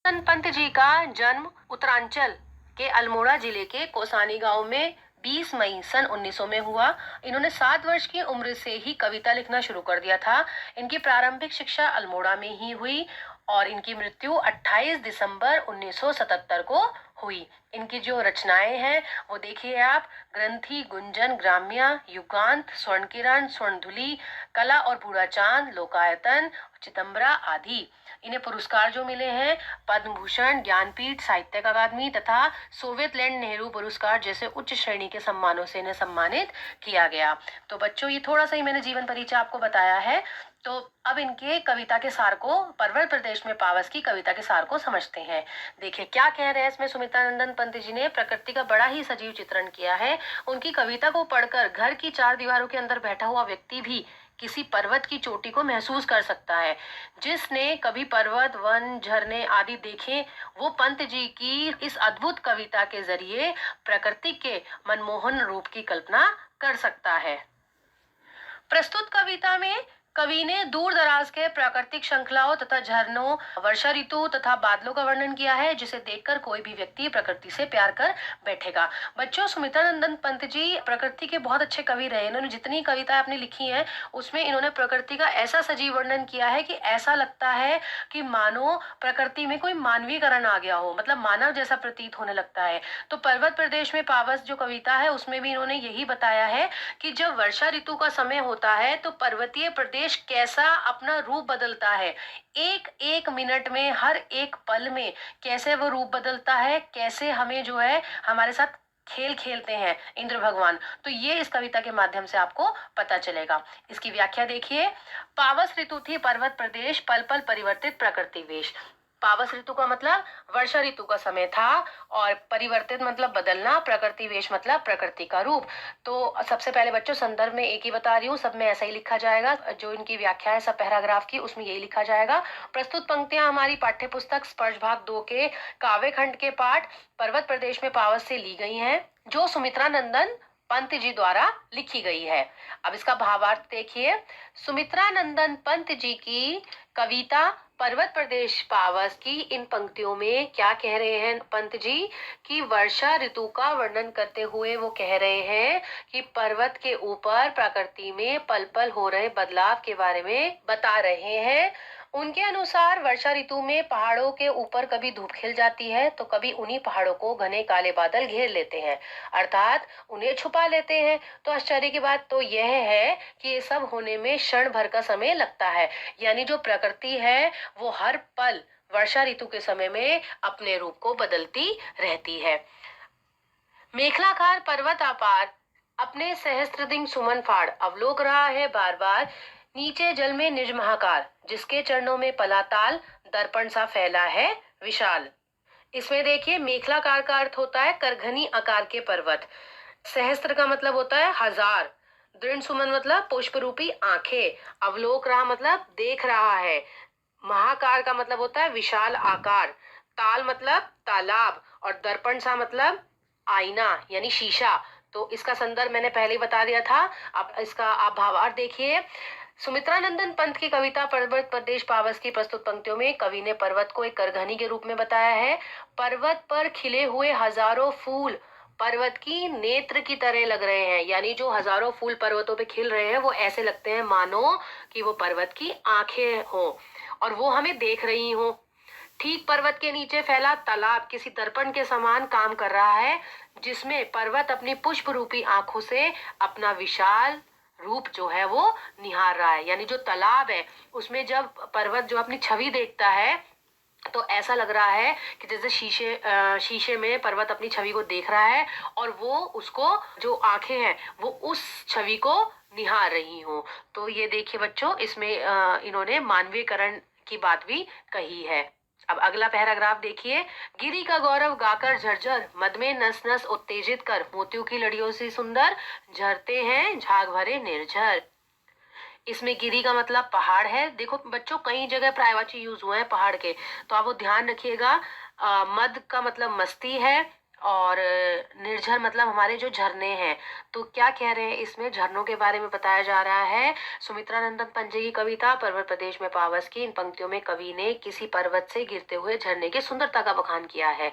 पंत जी का जन्म उत्तरांचल के अल्मोड़ा जिले के कोसानी गांव में 20 मई सन 1900 में हुआ। इन्होंने 7 वर्ष की उम्र से ही कविता लिखना शुरू कर दिया था। इनकी प्रारंभिक शिक्षा अल्मोड़ा में ही हुई और इनकी मृत्यु 28 दिसंबर 1977 को हुई। इनकी जो रचनाएं हैं वो देखिए आप, ग्रंथि, गुंजन, ग्राम्या, युगांत, स्वर्ण किरण, स्वर्णधुली, कला और बूढ़ा चांद, लोकायतन, चितंबरा आदि। इन्हें पुरस्कार जो मिले हैं पद्म भूषण, ज्ञानपीठ, साहित्य अकादमी तथा सोवियत लैंड नेहरू पुरस्कार जैसे उच्च श्रेणी के सम्मानों से इन्हें सम्मानित किया गया। तो बच्चों, ये थोड़ा सा ही मैंने जीवन परिचय आपको बताया है। तो अब इनके कविता के सार को, पर्वत प्रदेश में पावस की कविता के सार को समझते हैं। देखिए क्या कह रहे हैं इसमें सुमित्रानंदन पंत जी ने। प्रकृति का बड़ा ही सजीव चित्रण किया है। उनकी कविता को पढ़कर घर की 4 दीवारों के अंदर बैठा हुआ व्यक्ति भी किसी पर्वत की चोटी को महसूस कर सकता है। जिसने कभी पर्वत, वन, झरने आदि देखे, वो पंत जी की इस अद्भुत कविता के जरिए प्रकृति के मनमोहन रूप की कल्पना कर सकता है। प्रस्तुत कविता में कवि ने दूर दराज के प्राकृतिक श्रृंखलाओं तथा झरनों, वर्षा ऋतु तथा बादलों का वर्णन किया है, जिसे देखकर कोई भी व्यक्ति प्रकृति से प्यार कर बैठेगा। बच्चों, सुमित्रानंदन पंत जी प्रकृति के बहुत अच्छे कवि रहे। इन्होंने जितनी कविताएं अपनी लिखी हैं उसमें इन्होंने प्रकृति का ऐसा सजीव वर्णन किया है कि ऐसा लगता है कि मानो प्रकृति में कोई मानवीकरण आ गया हो, मतलब मानव जैसा प्रतीत होने लगता है। तो पर्वत प्रदेश में पावस जो कविता है उसमें भी इन्होंने यही बताया है कि जब वर्षा ऋतु का समय होता है तो पर्वतीय प्रदेश कैसा अपना रूप बदलता है। एक एक मिनट में, हर एक पल में कैसे वो रूप बदलता है, कैसे हमें जो है हमारे साथ खेल खेलते हैं इंद्र भगवान। तो ये इस कविता के माध्यम से आपको पता चलेगा। इसकी व्याख्या देखिए। पावस ऋतु थी पर्वत प्रदेश, पल पल परिवर्तित प्रकृति वेश। पावस ऋतु का मतलब वर्षा ऋतु का समय था और परिवर्तित मतलब बदलना, प्रकृति वेश मतलब प्रकृति का रूप। तो सबसे पहले बच्चों संदर्भ में एक ही बता रही हूँ, सब में ऐसा ही लिखा जाएगा। जो इनकी व्याख्या है सब पैराग्राफ की, उसमें यही लिखा जाएगा। प्रस्तुत पंक्तियां हमारी पाठ्य पुस्तक स्पर्श भाग 2 के काव्य खंड के पाठ पर्वत प्रदेश में पावस से ली गई हैं, जो सुमित्रानंदन पंत जी द्वारा लिखी गई है। अब इसका भावार्थ देखिए। सुमित्रानंदन पंत जी की कविता पर्वत प्रदेश पावस की इन पंक्तियों में क्या कह रहे हैं पंत जी कि वर्षा ऋतु का वर्णन करते हुए वो कह रहे हैं कि पर्वत के ऊपर प्रकृति में पल पल हो रहे बदलाव के बारे में बता रहे हैं। उनके अनुसार वर्षा ऋतु में पहाड़ों के ऊपर कभी धूप खिल जाती है तो कभी उन्हीं पहाड़ों को घने काले बादल घेर लेते हैं, अर्थात उन्हें छुपा लेते हैं। तो आश्चर्य की बात तो यह है कि ये सब होने में क्षण भर का समय लगता है, यानी जो प्रकृति है वो हर पल वर्षा ऋतु के समय में अपने रूप को बदलती रहती है। मेखलाकार पर्वत अपार अपने सहस्त्रदिन सुमन फाड़ अवलोक रहा है बार बार, नीचे जल में निज महाकार, जिसके चरणों में पलाताल दर्पण सा फैला है विशाल। इसमें देखिए मेखलाकार का अर्थ होता है करघनी आकार के पर्वत, सहस्त्र का मतलब होता है हजार, दृढ़ सुमन मतलब पुष्प रूपी आंखें, अवलोक रहा मतलब देख रहा है, महाकार का मतलब होता है विशाल आकार, ताल मतलब तालाब और दर्पण सा मतलब आईना यानी शीशा। तो इसका संदर्भ मैंने पहले ही बता दिया था। अब इसका आप भावार्थ देखिए। सुमित्रानंदन पंत की कविता पर्वत प्रदेश पावस की प्रस्तुत पंक्तियों में कवि ने पर्वत को एक करघनी के रूप में बताया है। पर्वत पर खिले हुए हजारों फूल पर्वत की नेत्र की तरह लग रहे हैं, यानी जो हजारों फूल पर्वतों पे खिल रहे हैं वो ऐसे लगते हैं मानो कि वो पर्वत की आंखें हों और वो हमें देख रही हों। ठीक पर्वत के नीचे फैला तालाब किसी दर्पण के समान काम कर रहा है, जिसमें पर्वत अपनी पुष्प रूपी आंखों से अपना विशाल रूप जो है वो निहार रहा है। यानी जो तालाब है उसमें जब पर्वत जो अपनी छवि देखता है तो ऐसा लग रहा है कि जैसे शीशे में पर्वत अपनी छवि को देख रहा है और वो उसको जो आंखें हैं वो उस छवि को निहार रही हूँ। तो ये देखिए बच्चों, इसमें इन्होंने मानवीयकरण की बात भी कही है। अब अगला पैराग्राफ देखिए। गिरी का गौरव गाकर झरझर, मद में नस नस उत्तेजित कर, मोतियों की लड़ियों से सुंदर झरते हैं झाग भरे निर्झर। इसमें गिरी का मतलब पहाड़ है। देखो बच्चों, कई जगह पर्यायवाची यूज हुए हैं पहाड़ के, तो आप वो ध्यान रखिएगा। मद का मतलब मस्ती है और निर्झर मतलब हमारे जो झरने हैं। तो क्या कह रहे हैं, इसमें झरनों के बारे में बताया जा रहा है। सुमित्रा नंदन पंत जी की कविता पर्वत प्रदेश में पावस की, इन पंक्तियों में कवि ने किसी पर्वत से गिरते हुए झरने की सुंदरता का बखान किया है।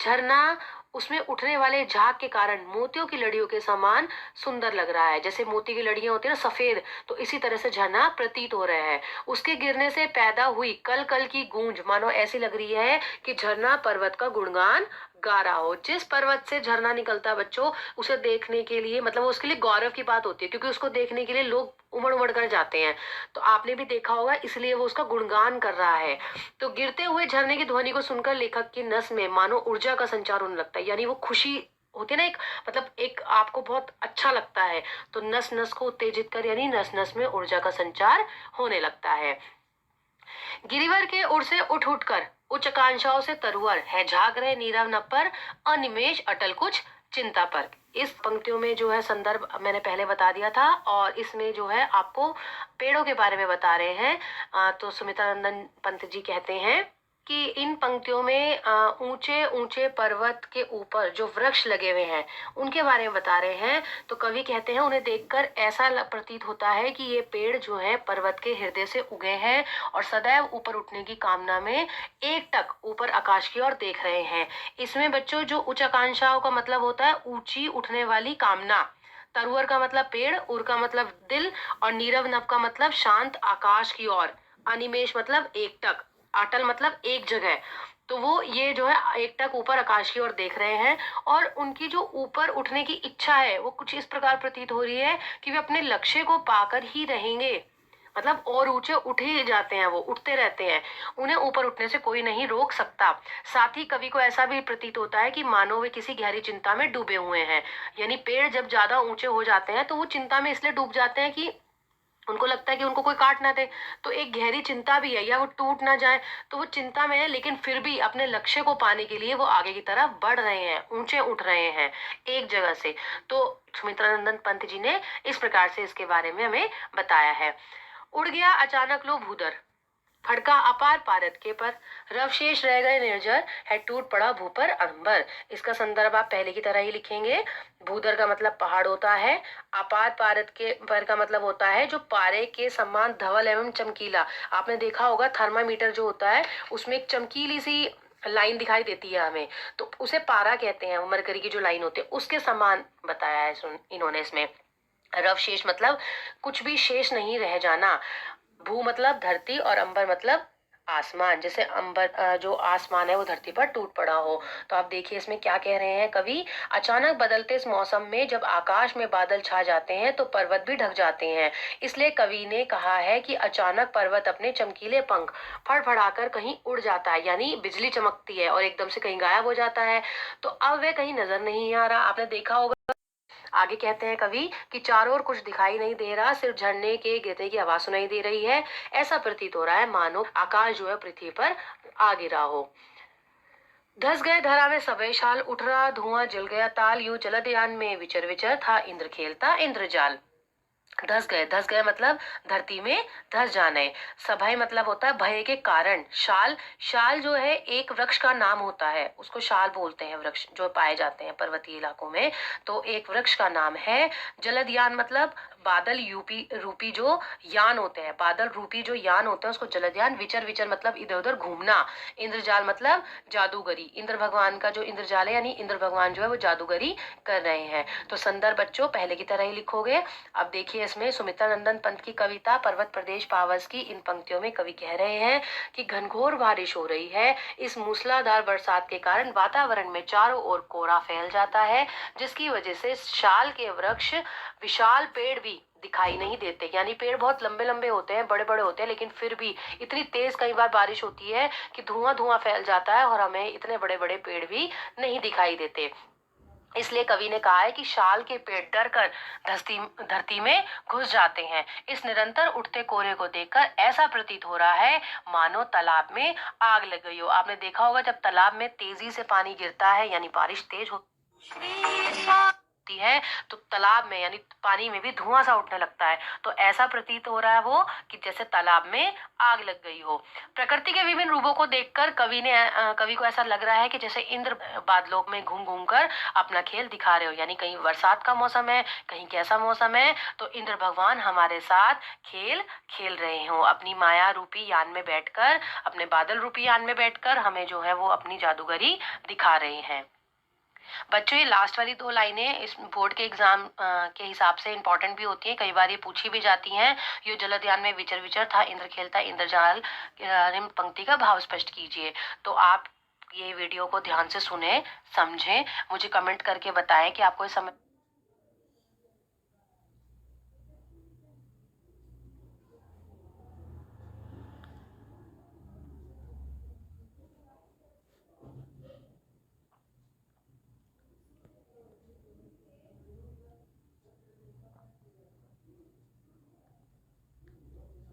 झरना उसमें उठने वाले झाग के कारण मोतियों की लड़ियों के समान सुंदर लग रहा है। जैसे मोती की लड़ियां होती है ना सफेद, तो इसी तरह से झरना प्रतीत हो रहा है। उसके गिरने से पैदा हुई कल कल की गूंज मानो ऐसी लग रही है कि झरना पर्वत का गुणगान गा रहा हो। जिस पर्वत से झरना निकलता है बच्चों, उसे देखने के लिए मतलब उसके लिए गौरव की बात होती है, क्योंकि उसको देखने के लिए लोग उमड़ उमड़ कर जाते हैं। तो आपने भी देखा होगा, इसलिए वो उसका गुणगान कर रहा है। तो गिरते हुए झरने की ध्वनि को सुनकर लेखक की नस में मानो ऊर्जा का संचार होने लगता है। यानी वो खुशी होती है ना, एक मतलब एक आपको बहुत अच्छा लगता है, तो नस नस को उत्तेजित कर यानी नस नस में ऊर्जा का संचार होने लगता है। गिरिवर के उड़ से उठ उठकर उच्च आकांक्षाओं से तरुवर है, झाग रहे नीरव नभ पर अनिमेष अटल कुछ चिंता पर। इस पंक्तियों में जो है संदर्भ मैंने पहले बता दिया था, और इसमें जो है आपको पेड़ों के बारे में बता रहे हैं। तो सुमित्रा नंदन पंत जी कहते हैं कि इन पंक्तियों में ऊंचे ऊंचे पर्वत के ऊपर जो वृक्ष लगे हुए हैं उनके बारे में बता रहे हैं। तो कवि कहते हैं उन्हें देखकर ऐसा प्रतीत होता है कि ये पेड़ जो है पर्वत के हृदय से उगे हैं और सदैव ऊपर उठने की कामना में एकटक ऊपर आकाश की ओर देख रहे हैं। इसमें बच्चों जो उच्च आकांक्षाओं का मतलब होता है ऊंची उठने वाली कामना। तरुवर का मतलब पेड़, उर का मतलब दिल, और नीरव नभ का मतलब शांत आकाश की ओर, अनिमेष मतलब एकटक, अटल मतलब एक जगह। तो वो ये जो है एकटक ऊपर आकाश की ओर देख रहे हैं, और उनकी जो ऊपर उठने की इच्छा है वो कुछ इस प्रकार प्रतीत हो रही है कि वे अपने लक्ष्य को पाकर ही रहेंगे। मतलब और ऊंचे उठ ही जाते हैं, वो उठते रहते हैं, उन्हें ऊपर उठने से कोई नहीं रोक सकता। साथ ही कवि को ऐसा भी प्रतीत होता है कि मानो वे किसी गहरी चिंता में डूबे हुए हैं। यानी पेड़ जब ज्यादा ऊंचे हो जाते हैं तो वो चिंता में इसलिए डूब जाते हैं कि उनको लगता है कि उनको कोई काट ना दे, तो एक गहरी चिंता भी है, या वो टूट ना जाए, तो वो चिंता में है, लेकिन फिर भी अपने लक्ष्य को पाने के लिए वो आगे की तरफ बढ़ रहे हैं, ऊंचे उठ रहे हैं एक जगह से। तो सुमित्रा नंदन पंत जी ने इस प्रकार से इसके बारे में हमें बताया है। उड़ गया अचानक लो भूदर, फड़का अपार पारद के पर, रव शेष रह गए निर्जर, है टूट पड़ा भू पर अंबर। इसका संदर्भ आप पहले की तरह ही लिखेंगे। भूदर का मतलब पहाड़ होता है, अपार पारद के पर का मतलब होता है जो पारे के समान धवल एवं चमकीला। आपने देखा होगा थर्मामीटर जो होता है उसमें एक चमकीली सी लाइन दिखाई देती है हमें, तो उसे पारा कहते हैं। मरकरी की जो लाइन होती है उसके समान बताया है इन्होंने इसमें। रव शेष मतलब कुछ भी शेष नहीं रह जाना। भू मतलब धरती, और अंबर मतलब आसमान, जैसे अंबर जो आसमान है वो धरती पर टूट पड़ा हो। तो आप देखिए इसमें क्या कह रहे हैं कवि। अचानक बदलते इस मौसम में जब आकाश में बादल छा जाते हैं तो पर्वत भी ढक जाते हैं। इसलिए कवि ने कहा है कि अचानक पर्वत अपने चमकीले पंख फड़फड़ाकर कहीं उड़ जाता है, यानी बिजली चमकती है और एकदम से कहीं गायब हो जाता है। तो अब वह कहीं नजर नहीं आ रहा। आपने देखा होगा आगे कहते हैं कवि कि चारों ओर कुछ दिखाई नहीं दे रहा, सिर्फ झरने के गिरने की आवाज सुनाई दे रही है। ऐसा प्रतीत हो रहा है मानो आकाश जो है पृथ्वी पर आ गिरा हो। धस गए धरा में सबे शाल, उठ रहा धुआं जल गया ताल, यूं जलदयान में विचर विचर था इंद्र खेलता इंद्रजाल। धस गए मतलब धरती में धस जाने। सभय मतलब होता है भय के कारण। शाल, शाल जो है एक वृक्ष का नाम होता है, उसको शाल बोलते हैं, वृक्ष जो पाए जाते हैं पर्वतीय इलाकों में, तो एक वृक्ष का नाम है। जलदयान मतलब बादल यूपी रूपी जो यान होते हैं, बादल रूपी जो यान होते हैं उसको जलदयान। विचर विचर मतलब इधर उधर घूमना। इंद्रजाल मतलब जादूगरी। इंद्र भगवान का जो इंद्रजाल है यानी इंद्र भगवान जो है वो जादूगरी कर रहे हैं। तो संदर्भ बच्चों पहले की तरह ही लिखोगे। अब देखिए इसमें सुमित्रा नंदन पंत की कविता पर्वत प्रदेश पावस की इन पंक्तियों में कवि कह रहे हैं कि घनघोर बारिश हो रही है। इस मूसलाधार बरसात के कारण वातावरण में चारों ओर कोहरा फैल जाता है, जिसकी वजह से शाल के वृक्ष विशाल पेड़ भी दिखाई नहीं देते। यानी पेड़ बहुत लंबे लंबे होते हैं, बड़े बड़े होते हैं, लेकिन फिर भी इतनी तेज कई बार बारिश होती है कि धुआं धुआं फैल जाता है और हमें इतने बड़े बड़े पेड़ भी नहीं दिखाई देते। इसलिए कवि ने कहा है कि शाल के पेड़ डर कर धरती में घुस जाते हैं। इस निरंतर उठते कोहरे को देखकर ऐसा प्रतीत हो रहा है मानो तालाब में आग लग गई हो। आपने देखा होगा जब तालाब में तेजी से पानी गिरता है यानी बारिश तेज हो उठती है तो तालाब में यानी पानी में भी धुआं सा उठने लगता है। तो ऐसा प्रतीत हो रहा है वो कि जैसे तालाब में आग लग गई हो। प्रकृति के विभिन्न रूपों को देखकर कवि को ऐसा लग रहा है कि जैसे इंद्र बादलों में घूम घूम कर अपना खेल दिखा रहे हो, यानी कहीं बरसात का मौसम है, कहीं कैसा मौसम है, तो इंद्र भगवान हमारे साथ खेल खेल रहे हो। अपनी माया रूपी यान में बैठकर, अपने बादल रूपी यान में बैठकर हमें जो है वो अपनी जादूगरी दिखा रहे हैं। बच्चों, ये लास्ट वाली 2 लाइनें इस बोर्ड के एग्जाम के हिसाब से इंपॉर्टेंट भी होती हैं, कई बार ये पूछी भी जाती हैं। यो जलध्यान में विचर विचर था इंद्र खेलता इंद्रजाल, निम्न पंक्ति का भाव स्पष्ट कीजिए। तो आप ये वीडियो को ध्यान से सुने, समझें, मुझे कमेंट करके बताएं कि आपको ये समझ